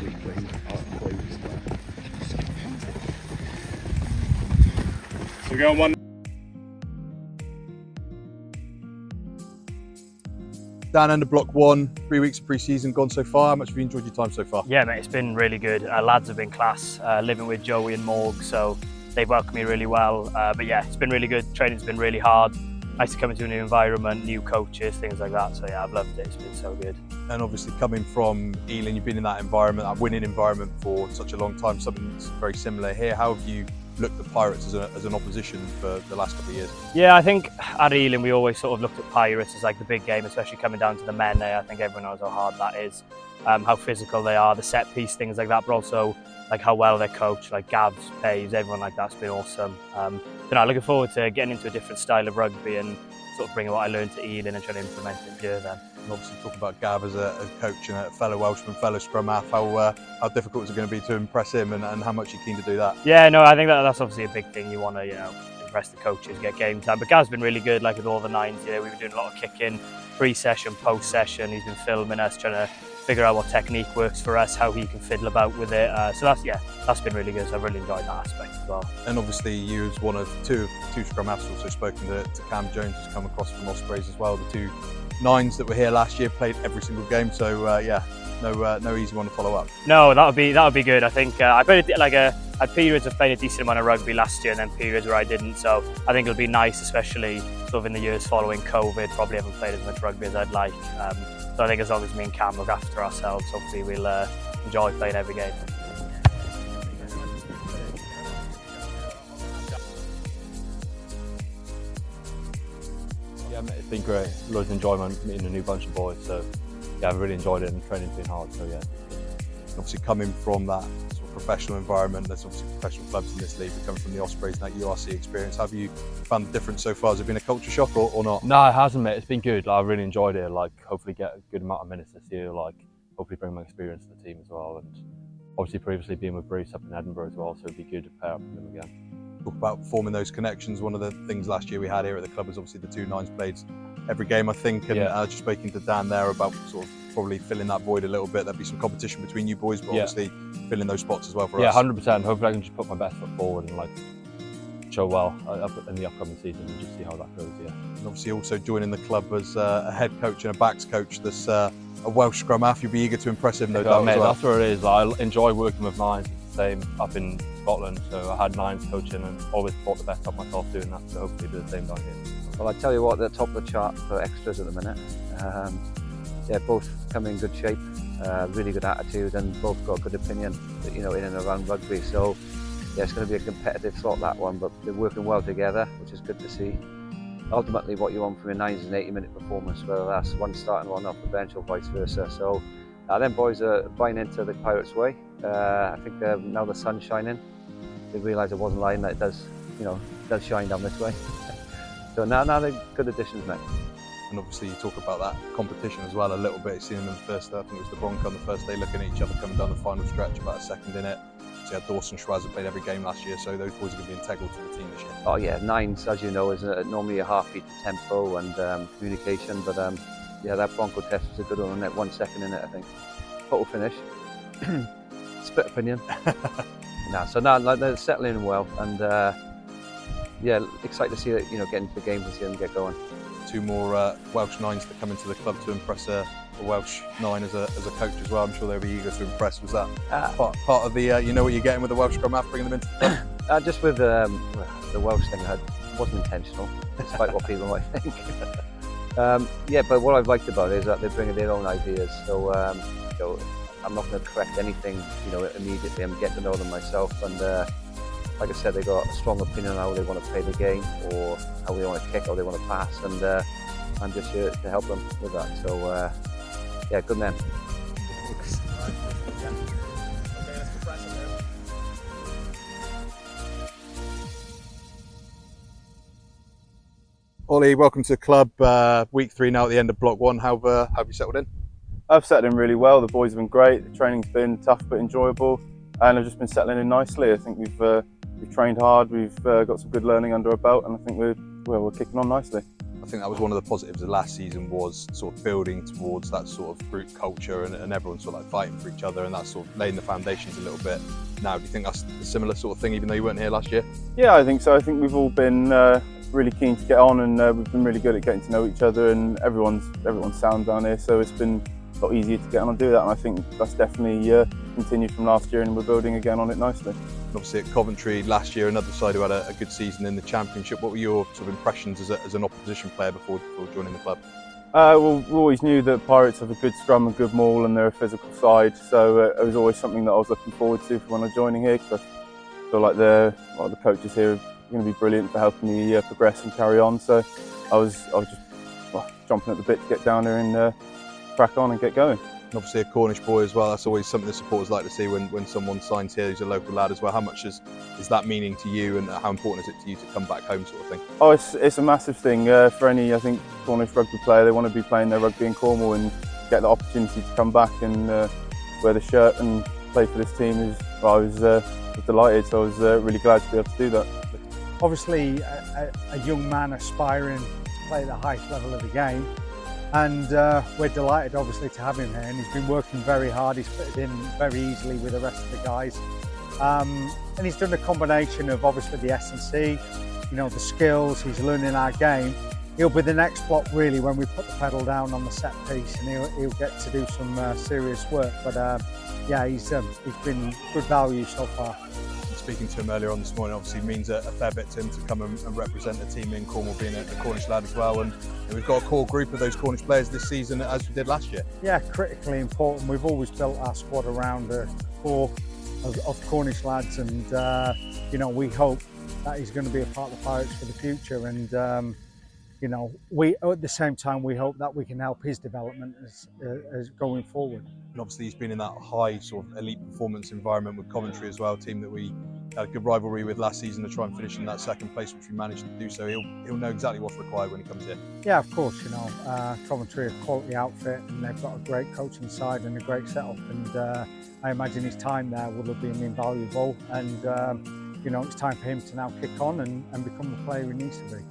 week where he closed there. So we go on one. Dan, end of block one, 3 weeks of pre-season gone so far. How much have you enjoyed your time so far? Yeah, mate, it's been really good. Lads have been class, living with Joey and Morg, so they've welcomed me really well. But yeah, it's been really good. Training's been really hard. Nice to come into a new environment, new coaches, things like that. So yeah, I've loved it. It's been so good. And obviously coming from Ealing, you've been in that environment, that winning environment for such a long time, something that's very similar here. How have you looked at Pirates as an opposition for the last couple of years? Yeah, I think at Ealing we always sort of looked at Pirates as like the big game, especially coming down to the men. I think everyone knows how hard that is, how physical they are, the set piece, things like that, but also like how well they're coached, like Gavs, Paves, everyone like that's been awesome. So now looking forward to getting into a different style of rugby and sort of bringing what I learned to Ealing and trying to implement it here then. And obviously talk about Gav as a coach and a fellow Welshman, fellow scrum half, how difficult is it going to be to impress him and how much you're keen to do that? Yeah, no, I think that's obviously a big thing. You want to, impress the coaches, get game time. But Gav's been really good, like with all the nines. We've been doing a lot of kicking, pre-session, post-session. He's been filming us, trying to figure out what technique works for us, how he can fiddle about with it. So that's been really good. So I've really enjoyed that aspect as well. And obviously you as one of two scrum halves also spoken to Cam Jones, who's come across from Ospreys as well. The two nines that were here last year played every single game. So no easy one to follow up. No, that would be good. I think I played I had periods of playing a decent amount of rugby last year and then periods where I didn't. So I think it'll be nice, especially sort of in the years following COVID. Probably haven't played as much rugby as I'd like. So I think as long as me and Cam look after ourselves, hopefully we'll enjoy playing every game. Yeah, it's been great. Loads of enjoyment meeting a new bunch of boys. So yeah, I've really enjoyed it and training's been hard. So yeah. Obviously coming from that sort of professional environment, there's obviously professional clubs in this league, but coming from the Ospreys and that URC experience, have you found the difference so far? Has it been a culture shock or not? No, it hasn't, mate. It's been good. I've really enjoyed it. Like, hopefully get a good amount of minutes this year. Like, hopefully bring my experience to the team as well. And obviously previously being with Bruce up in Edinburgh as well, so it'd be good to pair up with him again. Talk about forming those connections. One of the things last year we had here at the club was obviously the two nines played every game, I think, and just speaking to Dan there about sort of probably filling that void a little bit. There'd be some competition between you boys, but obviously filling those spots as well for us. Yeah, 100%. Hopefully I can just put my best foot forward and like show well in the upcoming season and just see how that goes. Yeah. And obviously also joining the club as a head coach and a backs coach. There's a Welsh scrum half. You'd be eager to impress him, no doubt. Mate, as well. That's where it is. I enjoy working with nines. It's the same up in Scotland, so I had nines coaching and always brought the best out of myself doing that. So hopefully do the same down here. Well, I tell you what, they're top of the chart for extras at the minute. Both come in good shape, really good attitude, and both got a good opinion, in and around rugby. So, yeah, it's going to be a competitive slot, that one, but they're working well together, which is good to see. Ultimately, what you want from your nines is an 80-minute performance, whether that's one starting, one off the bench, or vice versa. So, them boys are buying into the Pirates' way. I think now the sun's shining, they realise it wasn't lying, that it does shine down this way. So now they're good additions, mate. And obviously you talk about that competition as well a little bit. Seeing them in the first day, I think it was the Bronco on the first day, looking at each other coming down the final stretch, about a second in it. So you had Dawson Schwaz that played every game last year, so those boys are going to be integral to the team this year. Oh yeah, nines, as you know, is normally a half-beat to tempo and communication, but that Bronco test was a good one, 1 second in it, I think. Total finish. Split opinion. So now they're settling in well, and excited to see that, get into the games and see them get going. Two more Welsh nines that come into the club to impress a Welsh nine as a coach as well. I'm sure they'll be eager to impress. Was that part of the, you know what you're getting with the Welsh scrum half, bringing them into the club? Just with the Welsh thing, it wasn't intentional, despite what people might think. But what I've liked about it is that they're bringing their own ideas. So, I'm not going to correct anything, immediately. I'm getting to know them myself, and like I said, they got a strong opinion on how they want to play the game, or how they want to kick, how they want to pass, and I'm just here to help them with that. So, good men. Ollie, welcome to the club. Week 3 now at the end of block 1. How have you settled in? I've settled in really well. The boys have been great. The training's been tough but enjoyable, and I've just been settling in nicely. I think we've trained hard. We've got some good learning under our belt, and I think we're kicking on nicely. I think that was one of the positives of last season, was sort of building towards that sort of group culture and everyone sort of like fighting for each other, and that's sort of laying the foundations a little bit. Now, do you think that's a similar sort of thing, even though you weren't here last year? Yeah, I think so. I think we've all been really keen to get on, and we've been really good at getting to know each other, and everyone's sound down here, so it's been a lot easier to get on and do that, and I think that's definitely continued from last year, and we're building again on it nicely. Obviously at Coventry last year, another side who had a good season in the Championship. What were your sort of impressions as an opposition player before joining the club? Well, we always knew that Pirates have a good scrum and good maul, and they're a physical side, so it was always something that I was looking forward to when I was joining here, because I feel like the coaches here are going to be brilliant for helping me progress and carry on. So I was just jumping at the bit to get down there and crack on and get going. And obviously a Cornish boy as well. That's always something the supporters like to see when someone signs here who's a local lad as well. How much is that meaning to you, and how important is it to you to come back home, sort of thing? Oh, it's a massive thing for any, I think, Cornish rugby player. They want to be playing their rugby in Cornwall and get the opportunity to come back and wear the shirt and play for this team. I was delighted, so I was really glad to be able to do that. Obviously a young man aspiring to play at the highest level of the game, and we're delighted obviously to have him here, and he's been working very hard. He's fitted in very easily with the rest of the guys, and he's done a combination of obviously the S&C, the skills, he's learning our game. He'll be the next block really when we put the pedal down on the set piece, and he'll get to do some serious work, but yeah, he's been good value so far. Speaking to him earlier on this morning, obviously means a fair bit to him to come and represent the team in Cornwall, being a Cornish lad as well. And we've got a core group of those Cornish players this season, as we did last year. Yeah, critically important. We've always built our squad around a core of Cornish lads, and we hope that he's going to be a part of the Pirates for the future. And we at the same time we hope that we can help his development as going forward. And obviously he's been in that high sort of elite performance environment with Coventry as well, a team that we had a good rivalry with last season to try and finish in that second place, which we managed to do. So he'll know exactly what's required when he comes here. Yeah, of course. Coventry are a quality outfit, and they've got a great coaching side and a great setup. And I imagine his time there will have been invaluable. And it's time for him to now kick on and become the player he needs to be.